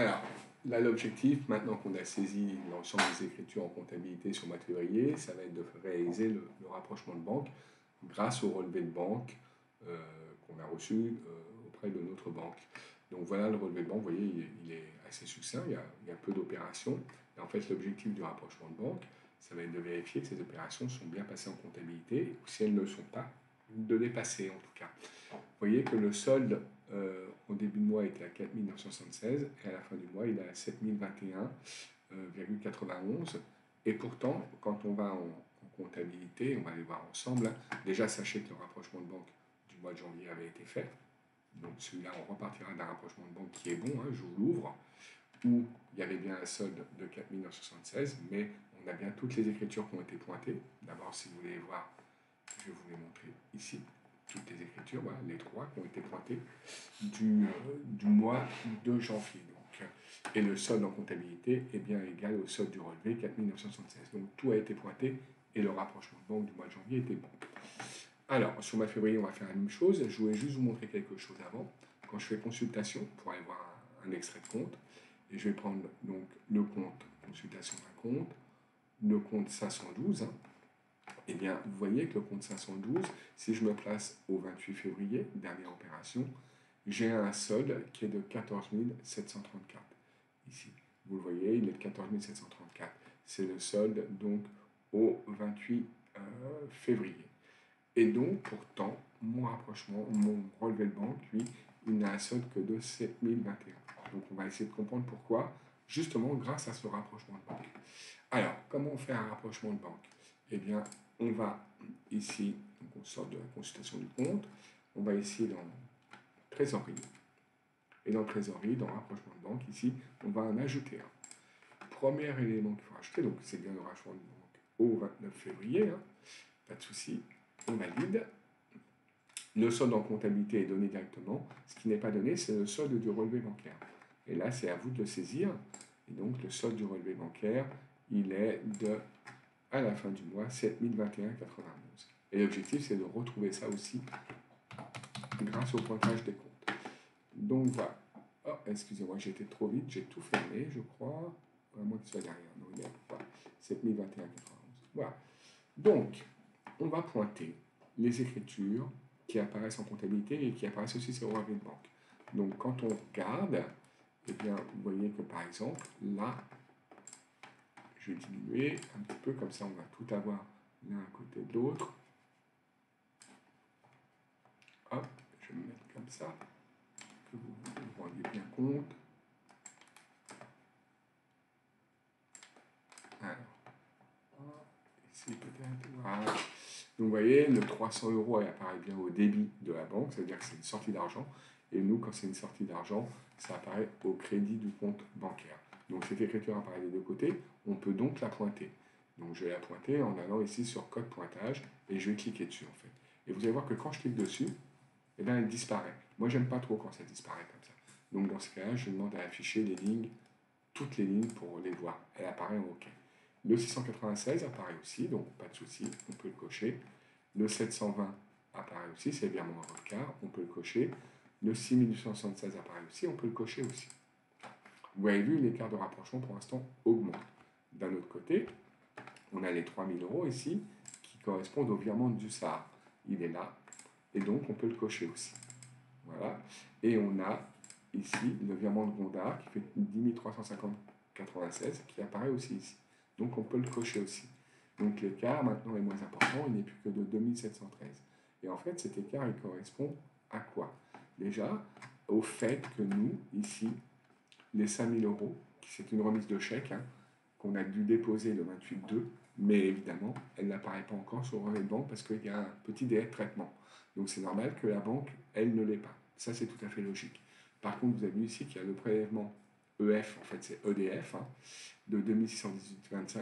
Alors, là, l'objectif, maintenant qu'on a saisi l'ensemble des écritures en comptabilité sur le mois de février, ça va être de réaliser le rapprochement de banque grâce au relevé de banque qu'on a reçu auprès de notre banque. Donc voilà le relevé de banque, vous voyez, il est assez succinct, il y a peu d'opérations. Et en fait, l'objectif du rapprochement de banque, ça va être de vérifier que ces opérations sont bien passées en comptabilité, ou si elles ne le sont pas, de les passer en tout cas. Vous voyez que le solde au début de mois était à 4 976 et à la fin du mois il est à 7 021,91. Et pourtant, quand on va en comptabilité, on va les voir ensemble. Déjà, sachez que le rapprochement de banque du mois de janvier avait été fait. Donc celui-là, on repartira d'un rapprochement de banque qui est bon, je vous l'ouvre, où il y avait bien un solde de 4 976, mais on a bien toutes les écritures qui ont été pointées. D'abord, si vous voulez voir, je vais vous les montrer ici. Toutes les écritures, voilà, les trois qui ont été pointées du mois de janvier. Donc, et le solde en comptabilité est bien égal au solde du relevé, 4 976. Donc tout a été pointé et le rapprochement de banque du mois de janvier était bon. Alors, sur le mois de février, on va faire la même chose. Je voulais juste vous montrer quelque chose avant. Quand je fais consultation, pour aller voir un extrait de compte, et je vais prendre donc le compte consultation d'un compte, le compte 512, eh bien, vous voyez que le compte 512, si je me place au 28 février, dernière opération, j'ai un solde qui est de 14 734. Ici, vous le voyez, il est de 14 734. C'est le solde donc au 28 février. Et donc, pourtant, mon rapprochement, mon relevé de banque, lui, il n'a un solde que de 7 021. Donc, on va essayer de comprendre pourquoi, justement grâce à ce rapprochement de banque. Alors, comment on fait un rapprochement de banque? Eh bien, on va ici, donc on sort de la consultation du compte, on va ici dans trésorerie. Et dans trésorerie, dans rapprochement de banque, ici, on va en ajouter un. Premier élément qu'il faut rajouter, donc c'est bien le rapprochement de banque au 29 février, pas de souci, on valide. Le solde en comptabilité est donné directement. Ce qui n'est pas donné, c'est le solde du relevé bancaire. Et là, c'est à vous de le saisir. Et donc, le solde du relevé bancaire, il est de, à la fin du mois, 7 021,91. Et l'objectif, c'est de retrouver ça aussi grâce au pointage des comptes. Donc, voilà. Oh, excusez-moi, j'ai été trop vite, j'ai tout fermé, je crois. À moins qu'il soit derrière. Non, il n'y a pas. 7 021,91. Voilà. Donc, on va pointer les écritures qui apparaissent en comptabilité et qui apparaissent aussi sur le relevé de banque. Donc, quand on regarde, eh bien, vous voyez que par exemple, là, je vais diminuer un petit peu, comme ça on va tout avoir l'un à côté de l'autre. Hop, je vais me mettre comme ça, que vous vous rendiez bien compte. Alors, ici peut-être, voilà. Donc vous voyez, le 300 € apparaît bien au débit de la banque, c'est-à-dire que c'est une sortie d'argent. Et nous, quand c'est une sortie d'argent, ça apparaît au crédit du compte bancaire. Donc cette écriture apparaît des deux côtés, on peut donc la pointer. Donc je vais la pointer en allant ici sur code pointage et je vais cliquer dessus en fait. Et vous allez voir que quand je clique dessus, eh bien, elle disparaît. Moi, j'aime pas trop quand ça disparaît comme ça. Donc dans ce cas-là, je demande à afficher les lignes, toutes les lignes pour les voir. Elle apparaît en OK. Le 696 apparaît aussi, donc pas de souci, on peut le cocher. Le 720 apparaît aussi, c'est le virement en retard, on peut le cocher. Le 6876 apparaît aussi, on peut le cocher aussi. Vous avez vu, l'écart de rapprochement pour l'instant augmente. D'un autre côté, on a les 3000 € ici qui correspondent au virement du SAR. Il est là, et donc on peut le cocher aussi. Voilà. Et on a ici le virement de Gondard qui fait 10 350,96 qui apparaît aussi ici. Donc on peut le cocher aussi. Donc l'écart maintenant est moins important, il n'est plus que de 2713. Et en fait cet écart il correspond à quoi? Déjà au fait que nous, ici, les 5000 €, c'est une remise de chèque qu'on a dû déposer le 28/2, mais évidemment elle n'apparaît pas encore sur le relevé de banque parce qu'il y a un petit délai de traitement. Donc c'est normal que la banque, elle ne l'ait pas. Ça c'est tout à fait logique. Par contre, vous avez vu ici qu'il y a le prélèvement EF, en fait c'est EDF, de 2618,25,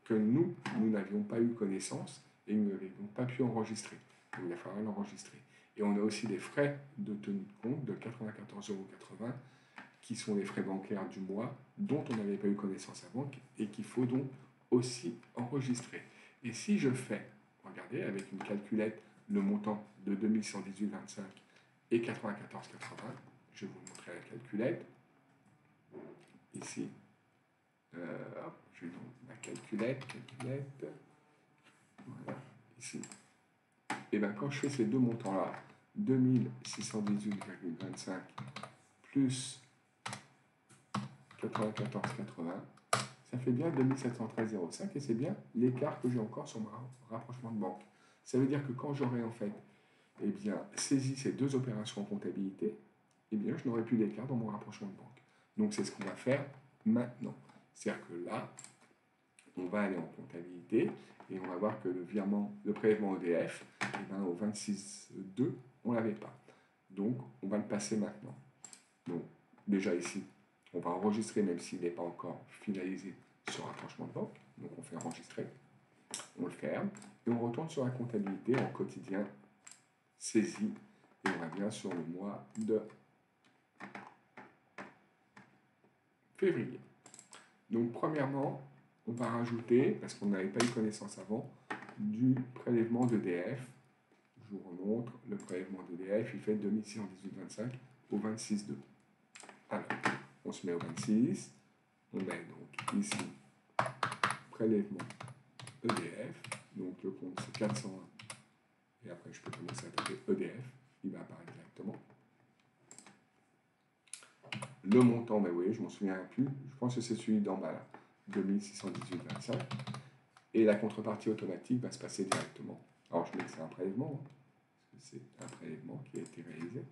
que nous n'avions pas eu connaissance et nous n'avions pas pu enregistrer. Donc il va falloir l'enregistrer. Et on a aussi des frais de tenue de compte de 94,80 € qui sont les frais bancaires du mois dont on n'avait pas eu connaissance avant et qu'il faut donc aussi enregistrer. Et si je fais, regardez, avec une calculette, le montant de 2118,25 et 94,80, je vais vous montrer la calculette. ici, hop, je vais dans ma calculette, voilà, ici. Et bien quand je fais ces deux montants-là, 2618,25 plus 94,80, ça fait bien 2713,05 et c'est bien l'écart que j'ai encore sur mon rapprochement de banque. Ça veut dire que quand j'aurai en fait saisi ces deux opérations en comptabilité, je n'aurai plus d'écart dans mon rapprochement de banque. Donc c'est ce qu'on va faire maintenant. C'est-à-dire que là, on va aller en comptabilité et on va voir que le prélèvement EDF, au 26,2, on ne l'avait pas. Donc on va le passer maintenant. Donc déjà ici, on va enregistrer même s'il n'est pas encore finalisé sur rapprochement de banque. Donc on fait enregistrer, on le ferme et on retourne sur la comptabilité en quotidien saisie et on revient sur le mois de février. Donc premièrement, on va rajouter, parce qu'on n'avait pas eu connaissance avant, du prélèvement d'EDF. Je vous remontre, le prélèvement d'EDF, il fait 2618,25 au 26,2. Alors, on se met au 26, on met donc ici prélèvement EDF, donc le compte c'est 401, et après je peux commencer à taper EDF, il va apparaître directement. Le montant, ben oui, je m'en souviens plus, je pense que c'est celui d'en bas là, 2618,25, et la contrepartie automatique va se passer directement. Alors je mets que c'est un prélèvement, parce que c'est un prélèvement qui a été réalisé.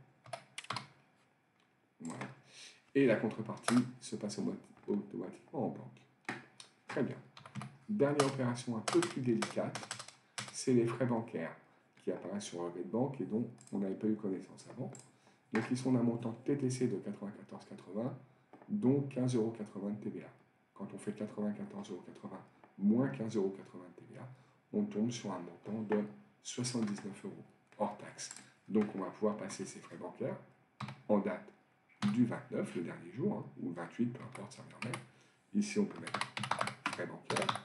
Voilà. Et la contrepartie se passe automatiquement en banque. Très bien. Dernière opération un peu plus délicate, c'est les frais bancaires qui apparaissent sur le relevé de banque et dont on n'avait pas eu connaissance avant. Donc ils sont d'un montant TTC de 94,80, dont 15,80 € de TVA. Quand on fait 94,80 € moins 15,80 € de TVA, on tombe sur un montant de 79 € hors taxe. Donc on va pouvoir passer ces frais bancaires en date du 29, le dernier jour, hein, ou le 28, peu importe, ça revient même. Ici, on peut mettre frais bancaires.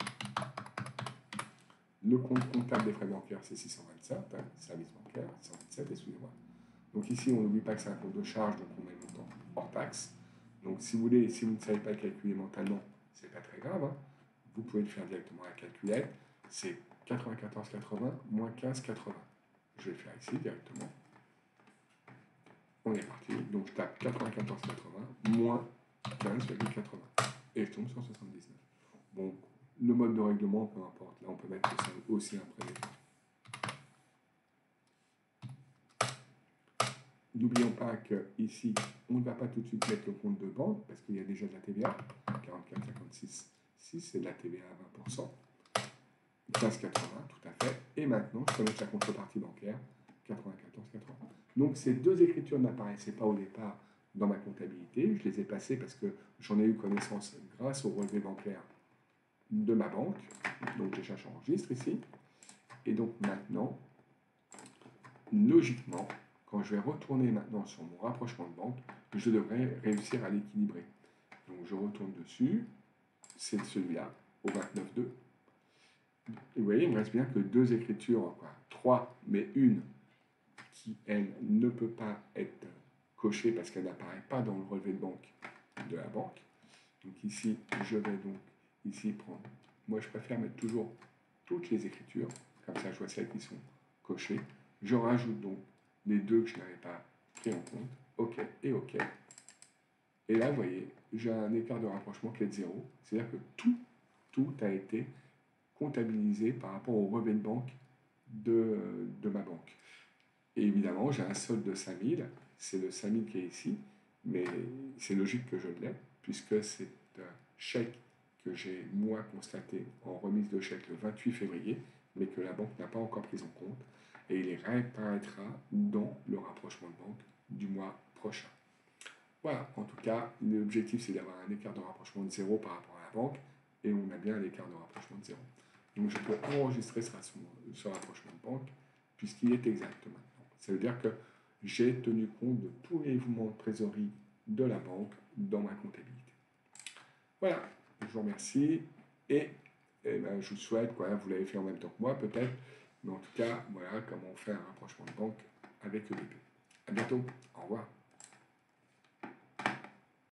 Le compte comptable des frais bancaires, c'est 627, hein, service bancaire, 627, excusez-moi. Donc ici, on n'oublie pas que c'est un compte de charge, donc on met le montant hors taxe. Donc si vous ne savez pas calculer mentalement, c'est pas très grave, hein. Vous pouvez le faire directement à la calculette. C'est 94,80 moins 15,80. Je vais le faire ici directement. On est parti. Donc je tape 94,80 moins 15,80. Et je tombe sur 79. Bon, le mode de règlement, peu importe. Là, on peut mettre aussi un prélèvement. N'oublions pas qu'ici, on ne va pas tout de suite mettre le compte de banque parce qu'il y a déjà de la TVA. 44,56, 6, c'est de la TVA à 20%. 15,80, tout à fait. Et maintenant, je peux mettre la contrepartie bancaire, 94,80. Donc, ces deux écritures n'apparaissaient pas au départ dans ma comptabilité. Je les ai passées parce que j'en ai eu connaissance grâce au relevé bancaire de ma banque. Donc, déjà, j'enregistre ici. Et donc, maintenant, logiquement, quand je vais retourner maintenant sur mon rapprochement de banque, je devrais réussir à l'équilibrer. Donc, je retourne dessus. C'est celui-là, au 29,2. Et vous voyez, il ne me reste bien que deux écritures, quoi. 3, mais une qui, elle, ne peut pas être cochée parce qu'elle n'apparaît pas dans le relevé de banque de la banque. Donc ici, je vais donc ici prendre... Moi, je préfère mettre toujours toutes les écritures. Comme ça, je vois celles qui sont cochées. Je rajoute donc les deux que je n'avais pas pris en compte. OK et OK. Et là, vous voyez, j'ai un écart de rapprochement qui est de 0. C'est-à-dire que tout a été comptabilisé par rapport au relevé de banque de ma banque. Et évidemment, j'ai un solde de 5000, c'est le 5000 qui est ici, mais c'est logique que je l'ai, puisque c'est un chèque que j'ai, moi, constaté en remise de chèque le 28 février, mais que la banque n'a pas encore pris en compte, et il réapparaîtra dans le rapprochement de banque du mois prochain. Voilà, en tout cas, l'objectif, c'est d'avoir un écart de rapprochement de 0 par rapport à la banque, et on a bien l'écart de rapprochement de 0. Donc je peux enregistrer ce rapprochement de banque puisqu'il est exact maintenant. Ça veut dire que j'ai tenu compte de tous les mouvements de trésorerie de la banque dans ma comptabilité. Voilà, je vous remercie et je vous souhaite, vous l'avez fait en même temps que moi peut-être, mais en tout cas, voilà comment on fait un rapprochement de banque avec EDP. À bientôt, au revoir.